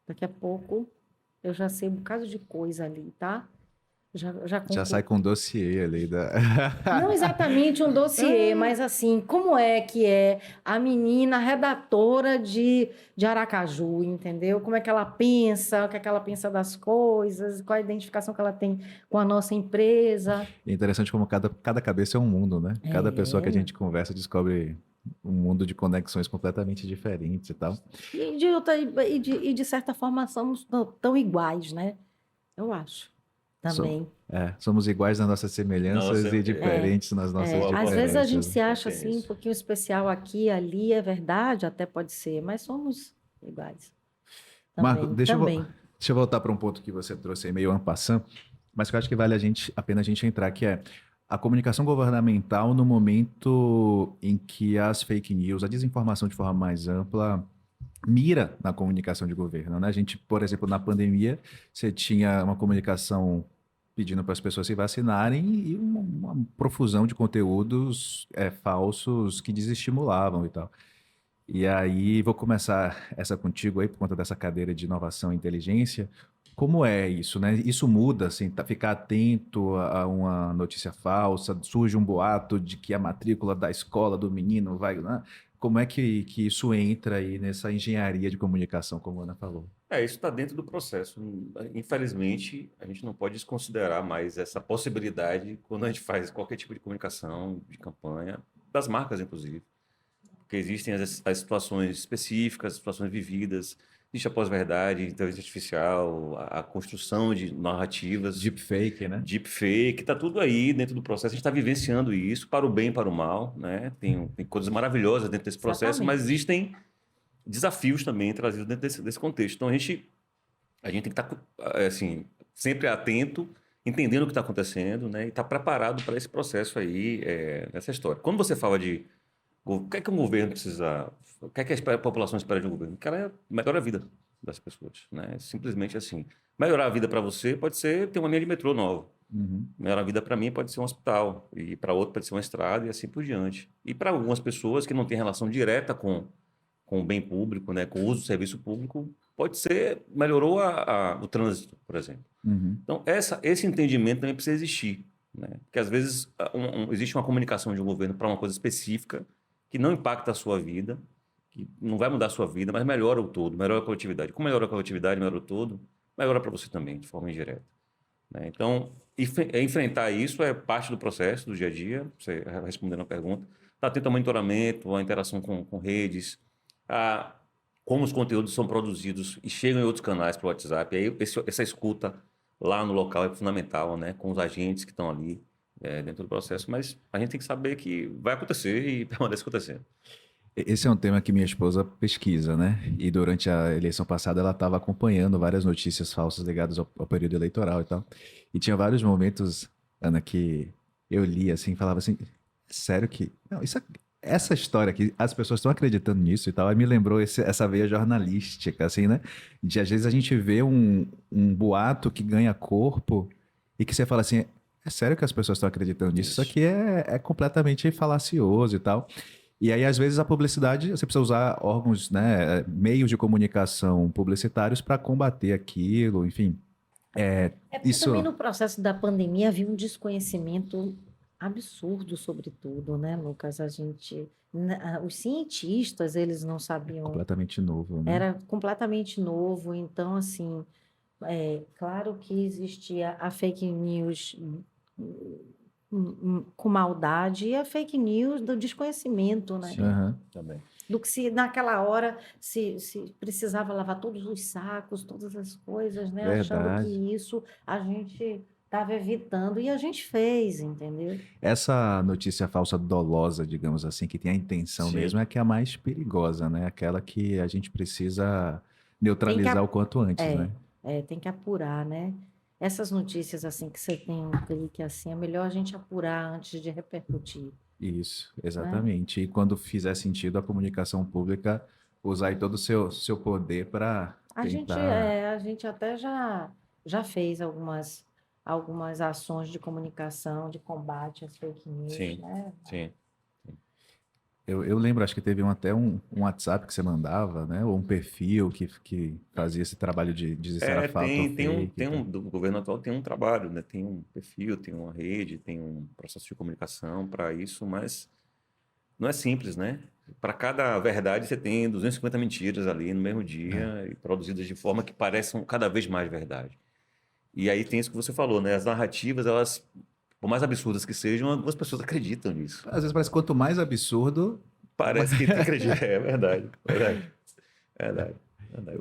Daqui a pouco, eu já sei um bocado de coisa ali, tá? Já Já sai com um dossiê ali da. Não exatamente um dossiê, mas assim, como é que é a menina redatora de Aracaju, entendeu? Como é que ela pensa, o que é que ela pensa das coisas, qual a identificação que ela tem com a nossa empresa. É interessante como cada cabeça é um mundo, né? Cada pessoa que a É. gente conversa descobre um mundo de conexões completamente diferentes e tal. E de certa forma somos tão iguais, né? Eu acho. So- Também. somos iguais nas nossas semelhanças Nossa, e É. diferentes nas nossas boa Às vezes a diferenças, gente né? se acha tem assim, um isso. pouquinho especial aqui e ali, é verdade, até pode ser, mas somos iguais. Marco, Também, também. deixa eu voltar para um ponto que você trouxe aí meio en passant, mas que eu acho que vale a pena a gente entrar, que é a comunicação governamental no momento em que as fake news, a desinformação de forma mais ampla, mira na comunicação de governo, né? A gente, por exemplo, na pandemia, você tinha uma comunicação pedindo para as pessoas se vacinarem e uma profusão de conteúdos falsos que desestimulavam e tal. E aí, vou começar essa contigo aí, por conta dessa cadeira de inovação e inteligência. Como é isso, né? Isso muda, assim, ficar atento a uma notícia falsa, surge um boato de que a matrícula da escola do menino vai, né? Como é que isso entra aí nessa engenharia de comunicação, como a Ana falou? Isso está dentro do processo. Infelizmente, a gente não pode desconsiderar mais essa possibilidade quando a gente faz qualquer tipo de comunicação, de campanha, das marcas, inclusive. Porque existem as situações específicas, as situações vividas, existe a pós-verdade, inteligência artificial, a construção de narrativas, Deepfake, né? deepfake, está tudo aí dentro do processo. A gente está vivenciando isso para o bem e para o mal, né? Tem coisas maravilhosas dentro desse processo, mas Exatamente. existem desafios também trazidos dentro desse contexto. Então a gente tem que estar assim, sempre atento, entendendo o que está acontecendo, né? E estar preparado para esse processo aí, nessa história. Quando você fala de o que é que um governo precisa, o que é que a população espera de um governo? Que ela melhore a vida das pessoas, né? Simplesmente assim. Melhorar a vida para você pode ser ter uma linha de metrô nova. Uhum. Melhorar a vida para mim pode ser um hospital, e para outro pode ser uma estrada e assim por diante. E para algumas pessoas que não têm relação direta com o bem público, né, com o uso do serviço público, pode ser, melhorou o trânsito, por exemplo. Uhum. Então, esse entendimento também precisa existir, né? Porque às vezes existe uma comunicação de um governo para uma coisa específica que não impacta a sua vida, que não vai mudar a sua vida, mas melhora o todo, melhora a coletividade. Como melhora a coletividade, melhora o todo, melhora para você também, de forma indireta, né? Então, enfrentar isso é parte do processo, do dia a dia, você respondendo a pergunta. Está atento ao monitoramento, à interação com redes, a como os conteúdos são produzidos e chegam em outros canais para o WhatsApp. Aí essa escuta lá no local é fundamental, né? Com os agentes que estão ali dentro do processo. Mas a gente tem que saber que vai acontecer e permanece acontecendo. Esse é um tema que minha esposa pesquisa, né? E durante a eleição passada ela estava acompanhando várias notícias falsas ligadas ao período eleitoral e tal. E tinha vários momentos, Ana, que eu li assim, falava assim, sério que... Não, essa história aqui, as pessoas estão acreditando nisso e tal, aí me lembrou essa veia jornalística, assim, né? De às vezes a gente vê um boato que ganha corpo e que você fala assim, é sério que as pessoas estão acreditando nisso? Isso Isso. aqui é completamente falacioso e tal. E aí, às vezes, a publicidade, você precisa usar órgãos, né, meios de comunicação publicitários para combater aquilo, enfim. É porque Isso, também no processo da pandemia havia um desconhecimento absurdo sobre tudo, né, Lucas? Os cientistas, eles não sabiam, completamente novo, né? era completamente novo, então, assim, claro que existia a fake news com maldade e a fake news do desconhecimento, né? Sim, Aham. também. Do que se naquela hora se precisava lavar todos os sacos, todas as coisas, né? Achando que Verdade. isso a gente estava evitando e a gente fez, entendeu? Essa notícia falsa dolosa, digamos assim, que tem a intenção mesmo, Sim. é que é a mais perigosa, né? Aquela que a gente precisa Tem que, neutralizar o a- quanto antes, é, né? tem que apurar, né? Essas notícias assim que você tem um clique assim, é melhor a gente apurar antes de repercutir, Isso, né? exatamente. E quando fizer sentido, a comunicação pública usar aí todo o seu poder para tentar... A gente até já fez algumas ações de comunicação, de combate às fake news, Sim, né? sim. Eu lembro, acho que teve até um WhatsApp que você mandava, né? Ou um perfil que fazia esse trabalho de dizer se era fato ou fake. E tal. Do governo atual tem um trabalho, né? Tem um perfil, tem uma rede, tem um processo de comunicação para isso, mas não é simples, né? Para cada verdade você tem 250 mentiras ali no mesmo dia e produzidas de forma que pareçam cada vez mais verdade. E aí tem isso que você falou, né? As narrativas, elas, por mais absurdas que sejam, algumas pessoas acreditam nisso. Às vezes parece que quanto mais absurdo, Parece que tem acredita. É verdade, verdade, verdade, verdade.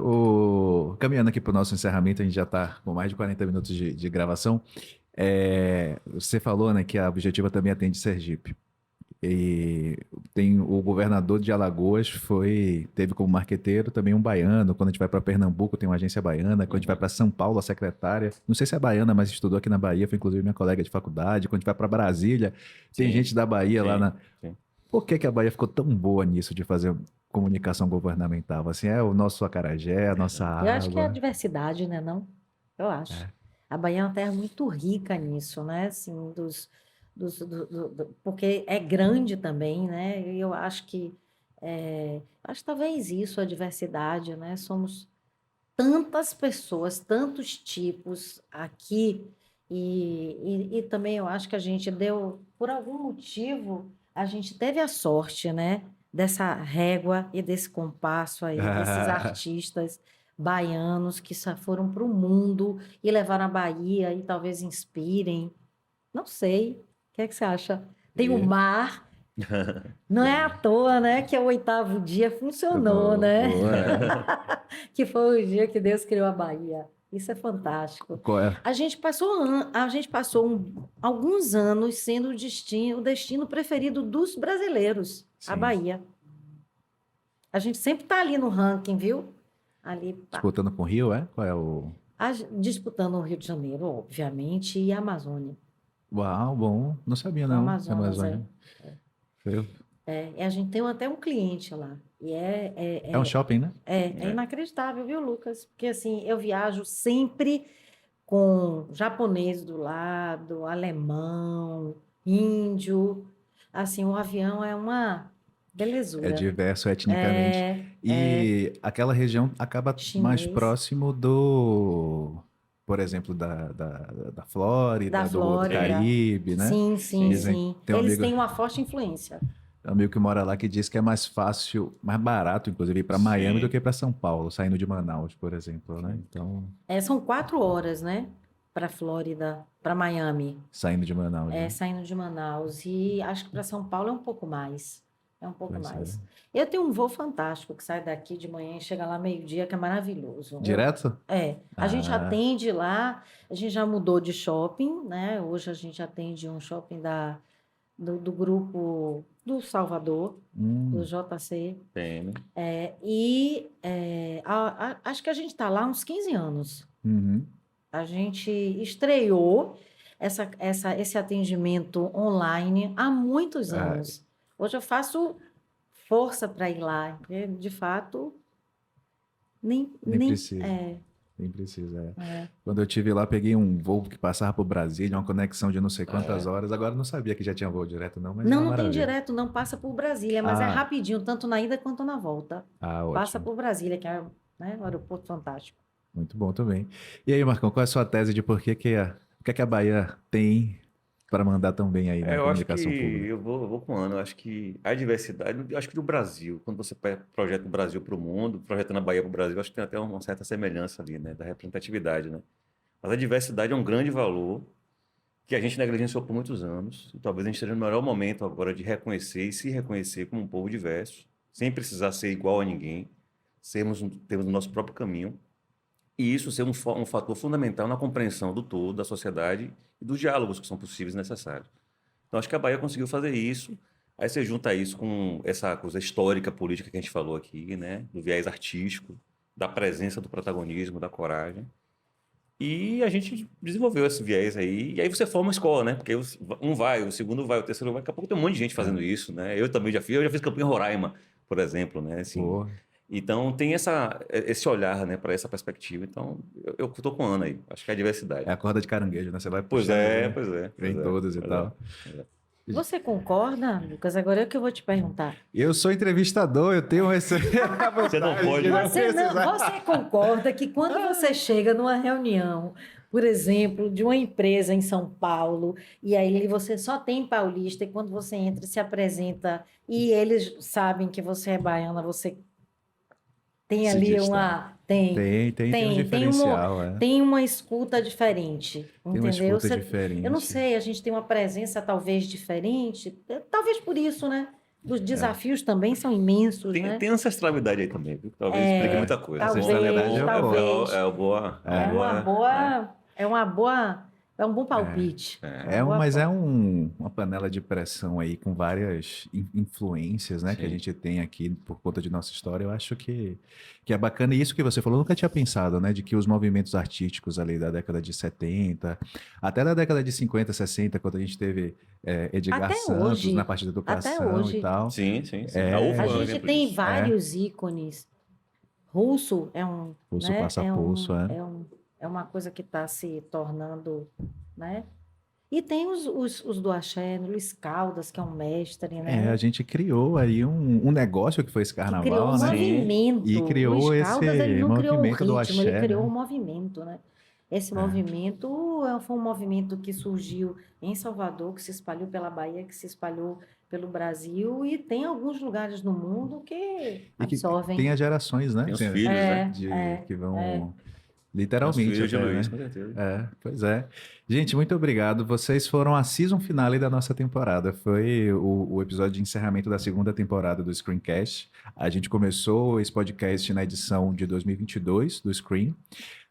Caminhando aqui para o nosso encerramento, a gente já está com mais de 40 minutos de gravação. Você falou, né, que a Objetiva também atende Sergipe. E tem o governador de Alagoas teve como marqueteiro também um baiano. Quando a gente vai para Pernambuco, tem uma agência baiana. Quando a gente vai para São Paulo, a secretária, não sei se é baiana, mas estudou aqui na Bahia, foi inclusive minha colega de faculdade. Quando a gente vai para Brasília, tem Sim, gente da Bahia lá sim, na. sim. Por que a Bahia ficou tão boa nisso de fazer comunicação governamental? Assim, é o nosso acarajé, a nossa Eu acho que é a água. diversidade, né, não? Eu acho. A Bahia é uma terra muito rica nisso, né? Assim, porque é grande também, né? E eu acho acho que talvez isso, a diversidade, né? Somos tantas pessoas, tantos tipos aqui, e também eu acho que a gente deu, por algum motivo, a gente teve a sorte, né, dessa régua e desse compasso aí, desses artistas baianos que foram para o mundo e levaram a Bahia e talvez inspirem. Não sei. O que é que você acha? Tem o E- mar, não é à toa, né, que o oitavo dia funcionou, né? Boa. Que foi o dia que Deus criou a Bahia. Isso é fantástico. Qual é? A gente passou alguns anos sendo o destino preferido dos brasileiros, a Sim. Bahia. A gente sempre está ali no ranking, viu? Ali, pá. Disputando com o Rio, é? Qual é o. Disputando o Rio de Janeiro, obviamente, e a Amazônia. Uau, bom. Não sabia, O não. Amazonas, Amazônia. Eu- e a gente tem até um cliente lá. E É um shopping, né? é inacreditável, viu, Lucas? Porque assim, eu viajo sempre com japonês do lado, alemão, índio. Assim, o avião é uma É belezura. diverso etnicamente. É E aquela região acaba mais chinês, próximo por exemplo, da da Flórida, do Flórida. Caribe, né? Sim, sim, Sim. Dizem, sim. tem Eles têm uma forte influência. um amigo que mora lá que diz que é mais fácil, mais barato, inclusive, ir para Miami do Sim. que para São Paulo, saindo de Manaus, por exemplo, né? Então, São 4 horas, né? Para Flórida, para Miami. saindo de Manaus, né? Saindo de Manaus. E acho que para São Paulo é um pouco mais. É um pouco Pois é. mais. Eu tenho um voo fantástico que sai daqui de manhã e chega lá meio-dia, que é maravilhoso. Direto? A gente Ah, atende lá, a gente já mudou de shopping, né? Hoje a gente atende um shopping do grupo do Salvador, do JC. PM. Acho que a gente está lá há uns 15 anos. uhum. A gente estreou esse atendimento online há muitos Ah, anos. Hoje eu faço força para ir lá, porque, de fato, nem, nem nem precisa. é, Nem precisa, é. é. Quando eu tive lá, peguei um voo que passava por Brasília, uma conexão de não sei quantas horas. Agora eu não sabia que já tinha voo direto, não, mas é uma Não tem maravilha. direto, não passa por Brasília, mas é Ah. rapidinho, tanto na ida quanto na volta. Passa Ótimo. por Brasília, que é, né, um aeroporto fantástico. Muito bom também. E aí, Marcão, qual é a sua tese de o que é que a Bahia tem para mandar tão bem aí na Eu acho que comunicação pública? eu vou com o ano. Eu acho que a diversidade, eu acho que do Brasil, quando você projeta o Brasil para o mundo, projetando a Bahia para o Brasil, eu acho que tem até uma certa semelhança ali, né, da representatividade, né? Mas a diversidade é um grande valor que a gente negligenciou por muitos anos. E talvez a gente esteja no melhor momento agora de reconhecer e se reconhecer como um povo diverso, sem precisar ser igual a ninguém, termos o nosso próprio caminho. E isso ser um fator fundamental na compreensão do todo, da sociedade e dos diálogos que são possíveis e necessários. Então, acho que a Bahia conseguiu fazer isso. Aí você junta isso com essa coisa histórica, política que a gente falou aqui, né? Do viés artístico, da presença do protagonismo, da coragem. E a gente desenvolveu esse viés aí. E aí você forma uma escola, né? Porque um vai, o segundo vai, o terceiro vai. Daqui a pouco tem um monte de gente fazendo isso, né? Eu também já fiz campanha em Roraima, por exemplo, né? Assim, Pô, Então, tem esse olhar, né, para essa perspectiva. Então, eu tô com a Ana aí. Acho que é a diversidade. É a corda de caranguejo, né? Você vai Pois puxando, é, né? pois é. Vem pois é, todos e pois tal. é. Você concorda, Lucas? Agora é que eu vou te perguntar. Eu sou entrevistador, eu tenho esse... Você não pode, né? Você concorda que quando você chega numa reunião, por exemplo, de uma empresa em São Paulo, e aí você só tem paulista, e quando você entra e se apresenta, e eles sabem que você é baiana, você tem Se ali destaca. Tem um diferencial, tem uma escuta diferente, Tem uma entendeu? escuta diferente. Eu não sei, a gente tem uma presença talvez diferente, talvez por isso, né? Os desafios também são imensos, né? Tem ancestralidade aí também, viu? Talvez explique muita coisa. Talvez, ancestralidade talvez. É um bom palpite. Mas é uma panela de pressão aí com várias influências, né, que a Sim. gente tem aqui por conta de nossa história. Eu acho que é bacana. E isso que você falou, eu nunca tinha pensado, né, de que os movimentos artísticos ali da década de 70, até da década de 50, 60, quando a gente teve Edgar Até Santos hoje. na parte da educação Até hoje. e tal. Sim. É. A UFO A é um gente exemplo tem disso. vários ícones. Russo é um, Pulso né? passa pulso, é uma coisa que está se tornando, né? E tem os do axé, Luiz Caldas, que é um mestre, né? A gente criou aí um negócio que foi esse Que criou carnaval, um né? movimento. E criou Luiz esse Caldas, ele não criou o movimento do ritmo, ele axé, criou né? um movimento, né? Esse movimento foi um movimento que surgiu em Salvador, que se espalhou pela Bahia, que se espalhou pelo Brasil, e tem alguns lugares no mundo que E que absorvem. tem as gerações, né? Tem os filhos, né? Que vão Tem os literalmente filhos de até, Luiz, né? com certeza. Pois é. Gente, muito obrigado. Vocês foram a season finale da nossa temporada. Foi o episódio de encerramento da segunda temporada do Screencast. A gente começou esse podcast na edição de 2022 do Screen.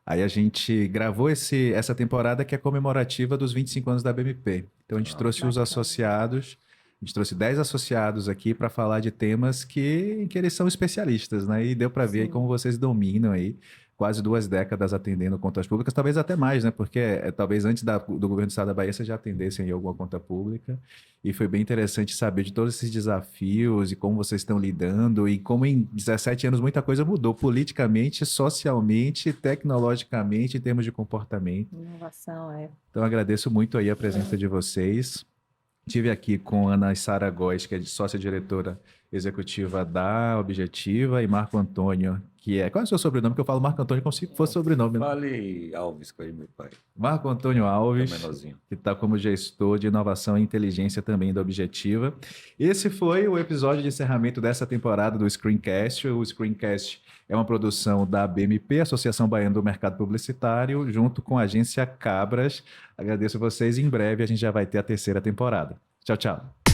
Aí a gente gravou essa temporada que é comemorativa dos 25 anos da BMP. Então a gente trouxe os bacana. associados, a gente trouxe 10 associados aqui para falar de temas que eles são especialistas, né? E deu para ver aí Sim. como vocês dominam aí quase 2 décadas atendendo contas públicas, talvez até mais, né? Porque talvez antes do governo do estado da Bahia vocês já atendessem aí alguma conta pública. E foi bem interessante saber de todos esses desafios e como vocês estão lidando e como em 17 anos muita coisa mudou politicamente, socialmente, tecnologicamente, em termos de comportamento. Inovação, Então agradeço muito aí a presença de vocês. Estive aqui com Ana Sara Góes, que é sócia-diretora executiva da Objetiva, e Marco Antônio, que é... Qual é o seu sobrenome? Que eu falo Marco Antônio como se fosse sobrenome, né? Vale Alves, com ele, meu pai. Marco Antônio É Alves, menorzinho. que está como gestor de inovação e inteligência também da Objetiva. Esse foi o episódio de encerramento dessa temporada do Screencast. O Screencast é uma produção da BMP, Associação Baiana do Mercado Publicitário, junto com a agência Cabras. Agradeço vocês. Em breve a gente já vai ter a terceira temporada. Tchau, tchau.